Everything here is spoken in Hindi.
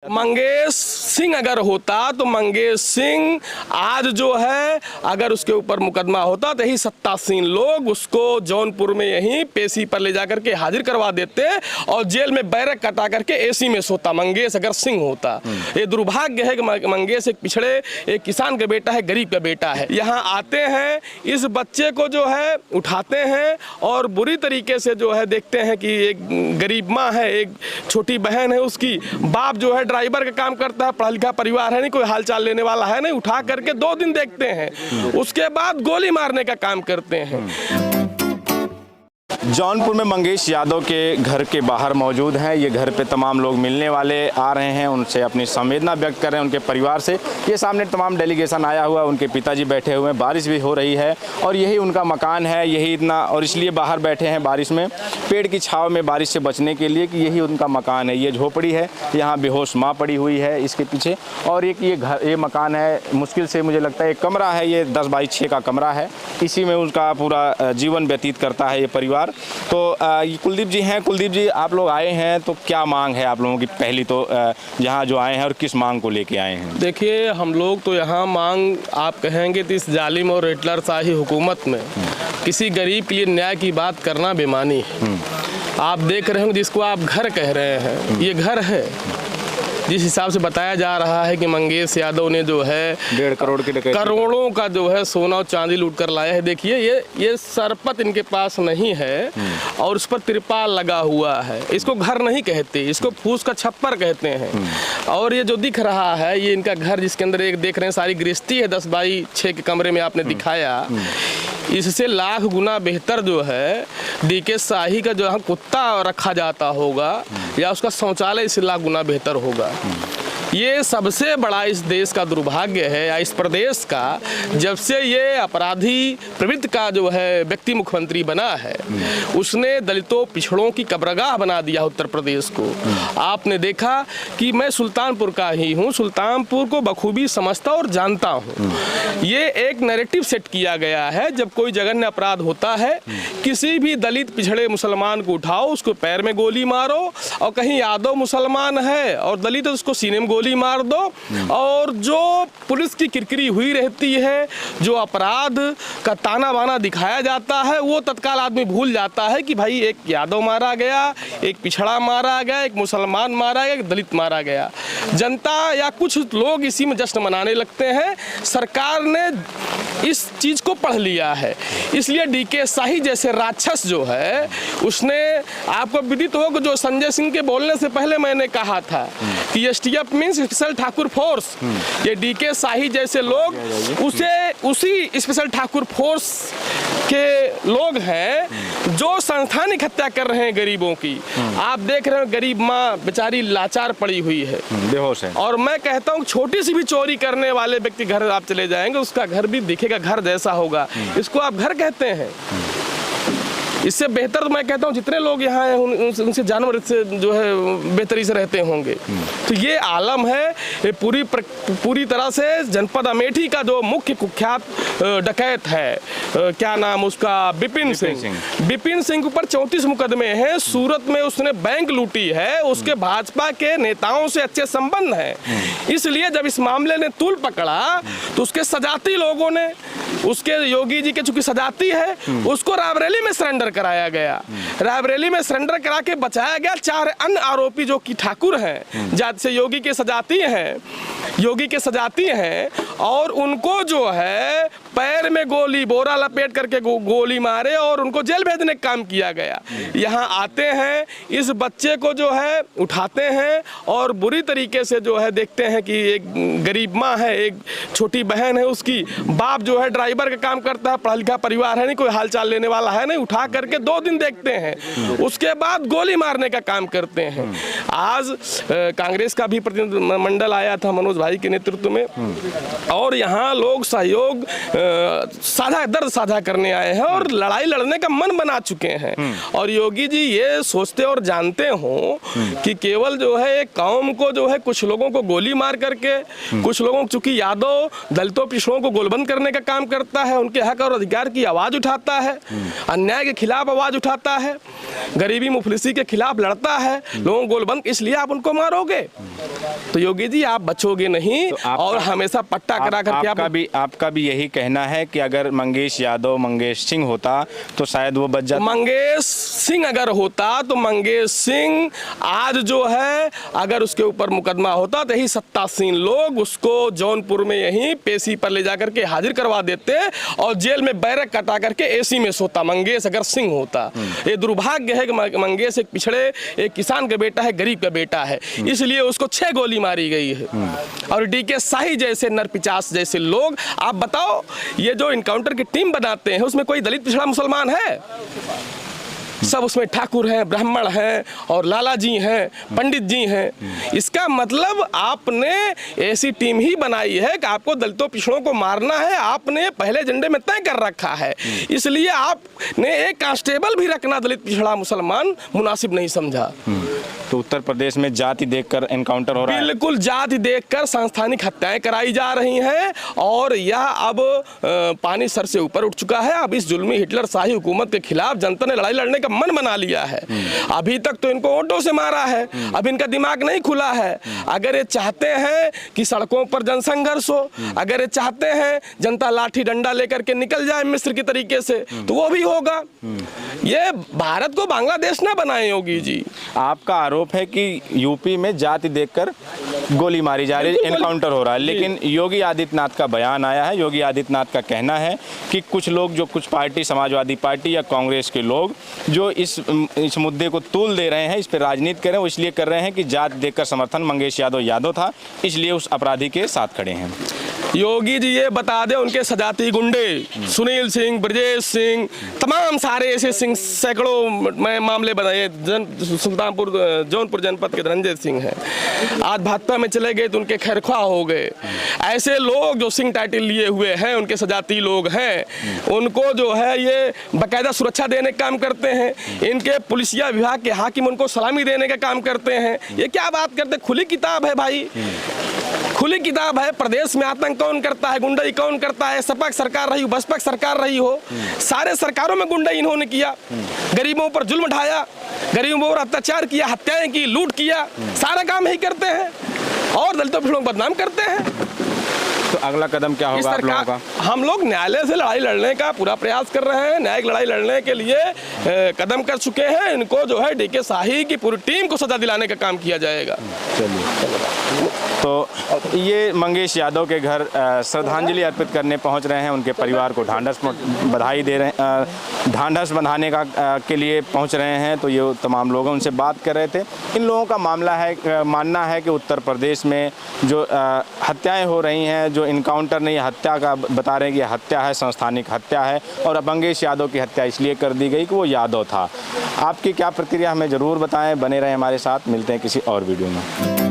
मंगेश सिंह अगर होता तो मंगेश सिंह आज जो है अगर उसके ऊपर मुकदमा होता तो यही सत्तासीन लोग उसको जौनपुर में यहीं पेशी पर ले जाकर के हाजिर करवा देते और जेल में बैरक कटा करके एसी में सोता मंगेश अगर सिंह होता। ये दुर्भाग्य है कि मंगेश एक पिछड़े एक किसान का बेटा है, गरीब का बेटा है। यहाँ आते हैं, इस बच्चे को जो है उठाते हैं और बुरी तरीके से जो है देखते हैं कि एक गरीब माँ है, एक छोटी बहन है, उसकी बाप जो है ड्राइवर का काम करता है, पढ़ा लिखा परिवार है, नहीं कोई हाल चाल लेने वाला है नहीं, उठा करके 2 दिन देखते हैं, उसके बाद गोली मारने का काम करते हैं। जौनपुर में मंगेश यादव के घर के बाहर मौजूद हैं। ये घर पे तमाम लोग मिलने वाले आ रहे हैं, उनसे अपनी संवेदना व्यक्त कर रहे हैं, उनके परिवार से। ये सामने तमाम डेलीगेशन आया हुआ है, उनके पिताजी बैठे हुए हैं, बारिश भी हो रही है और यही उनका मकान है, यही इतना, और इसलिए बाहर बैठे हैं बारिश में, पेड़ की छाँव में बारिश से बचने के लिए कि यही उनका मकान है। ये झोपड़ी है, यहाँ बेहोश माँ पड़ी हुई है इसके पीछे, और एक ये मकान है, मुश्किल से मुझे लगता है एक कमरा है, ये 10 बाई 6 का कमरा है, इसी में उनका पूरा जीवन व्यतीत करता है ये परिवार। तो ये कुलदीप जी हैं। कुलदीप जी, आप लोग आए हैं तो क्या मांग है आप लोगों की, पहली तो यहाँ जो आए हैं और किस मांग को लेके आए हैं? देखिए, हम लोग तो यहाँ मांग आप कहेंगे तो इस जालिम और हिटलर शाही हुकूमत में किसी गरीब के लिए न्याय की बात करना बेमानी है। आप देख रहे हो जिसको आप घर कह रहे हैं, ये घर है। जिस हिसाब से बताया जा रहा है कि मंगेश यादव ने जो है 1.5 करोड़ की डकैती, करोड़ों का जो है सोना और चांदी लूट कर लाया है। देखिए, ये सरपत इनके पास नहीं है और उस पर तिरपाल लगा हुआ है। इसको घर नहीं कहते, इसको फूस का छप्पर कहते हैं। और ये जो दिख रहा है ये इनका घर, जिसके अंदर एक देख रहे हैं सारी गृहस्थी है, 10 बाई 6 के कमरे में आपने दिखाया, इससे लाख गुना बेहतर जो है डीके शाही का जो यहाँ कुत्ता रखा जाता होगा या उसका शौचालय इससे लाख गुना बेहतर होगा। ये सबसे बड़ा इस देश का दुर्भाग्य है या इस प्रदेश का, जब से ये अपराधी प्रवृत्ति का जो है व्यक्ति मुख्यमंत्री बना है, उसने दलितों पिछड़ों की कब्रगाह बना दिया उत्तर प्रदेश को। आपने देखा कि मैं सुल्तानपुर का ही हूँ, सुल्तानपुर को बखूबी समझता और जानता हूँ। ये एक नैरेटिव सेट किया गया है, जब कोई जघन्य अपराध होता है, किसी भी दलित पिछड़े मुसलमान को उठाओ, उसको पैर में गोली मारो, और कहीं यादव मुसलमान है और दलित है उसको सीने में गोली मार दो। और जो पुलिस की किरकिरी हुई रहती है, जो अपराध का ताना बाना दिखाया जाता है, वो तत्काल आदमी भूल जाता है कि भाई एक यादव मारा गया, एक पिछड़ा मारा गया, एक मुसलमान मारा गया, एक दलित मारा गया। जनता या कुछ लोग इसी में जश्न मनाने लगते हैं। सरकार ने इस चीज को पढ़ लिया है, इसलिए डीके शाही जैसे राक्षस जो है, उसने, आपको विदित हो कि जो संजय सिंह के बोलने से पहले मैंने कहा था कि STF means special Thakur force, ये डीके शाही जैसे लोग उसी स्पेशल ठाकुर फोर्स के लोग हैं जो संस्थानिक हत्या कर रहे हैं गरीबों की। आप देख रहे हो गरीब माँ बेचारी लाचार पड़ी हुई है, बेहोश है। और मैं कहता हूँ छोटी सी भी चोरी करने वाले व्यक्ति घर आप चले जाएंगे, उसका घर भी दिखेगा घर जैसा होगा। इसको आप घर कहते हैं? इससे बेहतर तो मैं कहता हूँ जितने लोग यहाँ हैं उनसे जानवर से जो है बेहतरी से रहते होंगे। तो ये आलम है, ये पूरी तरह से जनपद अमेठी का जो मुख्य कुख्यात डकैत है, क्या नाम उसका, विपिन सिंह के ऊपर 34 मुकदमे हैं। सूरत में उसने बैंक लूटी है, उसके भाजपा के नेताओं से अच्छे संबंध हैं, इसलिए जब इस मामले ने तूल पकड़ा तो उसके सजाती लोगों ने, उसके योगी जी के चूंकि सजाती है, उसको रायबरेली में सरेंडर कराया गया। रायबरेली में सरेंडर करा के बचाया गया। 4 अन्य आरोपी जो कि ठाकुर हैं, जात से योगी के सजाती हैं, और उनको जो है पैर में गोली, बोरा लपेट करके गोली मारे और उनको जेल भेजने का काम किया गया। यहाँ आते हैं, इस बच्चे को जो है उठाते हैं और बुरी तरीके से जो है देखते हैं कि एक गरीब माँ है, एक छोटी बहन है, उसकी बाप जो है ड्राइवर का काम करता है, पढ़ा लिखा परिवार है नहीं, कोई हाल चाल लेने वाला है नहीं, उठा करके 2 दिन देखते हैं, उसके बाद गोली मारने का काम करते हैं। आज कांग्रेस का भी प्रतिनिधिमंडल आया था मनोज भाई के नेतृत्व में, और यहाँ लोग सहयोग साझा दर्द साझा करने आए हैं और लड़ाई लड़ने का मन बना चुके हैं। और योगी जी ये सोचते और जानते हो कि केवल जो है एक कौम को जो है कुछ लोगों को गोली मार करके, कुछ लोगों चूंकि यादव दलितों पिछड़ों को गोलबंद करने का काम करता है, उनके हक और अधिकार की आवाज उठाता है, अन्याय के खिलाफ आवाज उठाता है, गरीबी मुफलिसी के खिलाफ लड़ता है, लोगों को गोलबंद, इसलिए आप उनको मारोगे। तो योगी जी आप बचोगे नहीं तो और हमेशा पट्टा करा करके आपका भी यही कहना है कि अगर मंगेश यादव मंगेश सिंह होता तो शायद वो बच जाता। मंगेश सिंह अगर होता तो मंगेश सिंह आज जो है अगर उसके ऊपर मुकदमा होता तो यही सत्तासीन लोग उसको जौनपुर में यहीं पेशी पर ले जाकर के हाजिर करवा देते और जेल में बैरक कटा करके एसी में सोता मंगेश अगर सिंह होता। ये दुर्भाग्य है कि मंगेश एक पिछड़े एक किसान का बेटा है, गरीब का बेटा है, इसलिए उसको 6 गोली मारी गई है। और डीके शाही जैसे नरपिचास जैसे लोग, आप बताओ ये जो इनकाउंटर की टीम बनाते हैं उसमें कोई दलित पिछड़ा मुसलमान है? सब उसमें ठाकुर हैं, ब्राह्मण हैं और लाला जी हैं, पंडित जी हैं। इसका मतलब आपने ऐसी टीम ही बनाई है कि आपको दलितों पिछड़ों को मारना है, आपने पहले एजेंडे में तय कर रखा है, इसलिए आपने एक कांस्टेबल भी रखना दलित पिछड़ा मुसलमान मुनासिब नहीं समझा। तो उत्तर प्रदेश में जाति देखकर एनकाउंटर हो रहा है। बिल्कुल जाति देखकर सांस्थानिक हत्याएं कराई जा रही हैं और यह अब पानी सर से ऊपर उठ चुका है। अब इस जुल्मी हिटलर शाही हुकूमत के खिलाफ जनता ने लड़ाई लड़ने का मन बना लिया है। अभी तक तो इनको ऑटो से मारा है, अब इनका दिमाग नहीं खुला है। अगर ये चाहते हैं कि सड़कों पर जनसंघर्ष हो, अगर ये चाहते हैं जनता लाठी डंडा लेकर के निकल जाए मिस्र की तरीके से, तो वो भी होगा। ये भारत को बांग्लादेश ना बनाए योगी जी। आपका आरोप है कि यूपी में जाति देखकर गोली मारी जा रही है, एनकाउंटर हो रहा है, लेकिन योगी आदित्यनाथ का बयान आया है। योगी आदित्यनाथ का कहना है कि कुछ लोग, जो कुछ पार्टी, समाजवादी पार्टी या कांग्रेस के लोग जो इस मुद्दे को तूल दे रहे हैं, इस पर राजनीति कर रहे हैं, वो इसलिए कर रहे हैं कि जाति देखकर समर्थन मंगेश यादव था, इसलिए उस अपराधी के साथ खड़े हैं। योगी जी ये बता दे उनके सजाती गुंडे सुनील सिंह, ब्रजेश सिंह, तमाम सारे ऐसे सिंह, सैकड़ों मामले बनाए। सुल्तानपुर जौनपुर जनपद के धनंजय सिंह हैं, आज भाजपा में चले गए तो उनके खैरख्वा हो गए। ऐसे लोग जो सिंह टाइटल लिए हुए हैं, उनके सजाती लोग हैं, उनको जो है ये बाकायदा सुरक्षा देने का काम करते हैं। इनके पुलिसिया विभाग के हाकिम उनको सलामी देने का काम करते हैं। ये क्या बात करते, खुली किताब है भाई, खुली किताब है। प्रदेश में आतंक कौन करता है, गुंडाई कौन करता है, सपा सरकार रही हो, बसपा सरकार रही हो, सारे सरकारों में गुंडाई इन्होंने किया, गरीबों पर जुल्म ढाया, गरीबों पर अत्याचार किया, हत्याएं की, लूट किया, सारा काम ही करते हैं और दलितों पिछड़ों को बदनाम करते हैं। तो अगला कदम क्या होगा आप लोगों का? हम लोग न्यायालय से लड़ाई लड़ने का पूरा प्रयास कर रहे हैं, न्यायिक लड़ाई लड़ने के लिए कदम कर चुके हैं। इनको जो है डीके शाही की पूरी टीम को सजा दिलाने का काम किया जाएगा। चलिए, तो ये मंगेश यादव के घर श्रद्धांजलि अर्पित करने पहुंच रहे हैं, उनके परिवार को ढांढस बधाई दे रहे हैं, ढांढस बंधाने का के लिए पहुंच रहे हैं। तो ये तमाम लोग उनसे बात कर रहे थे। इन लोगों का मानना है कि उत्तर प्रदेश में जो हत्याएं हो रही हैं, जो इनकाउंटर नहीं, हत्या का बता रहे हैं कि हत्या है, संस्थानिक हत्या है और मंगेश यादव की हत्या इसलिए कर दी गई कि वो यादव था। आपकी क्या प्रतिक्रिया हमें ज़रूर बताएं, बने रहें हमारे साथ। मिलते हैं किसी और वीडियो में।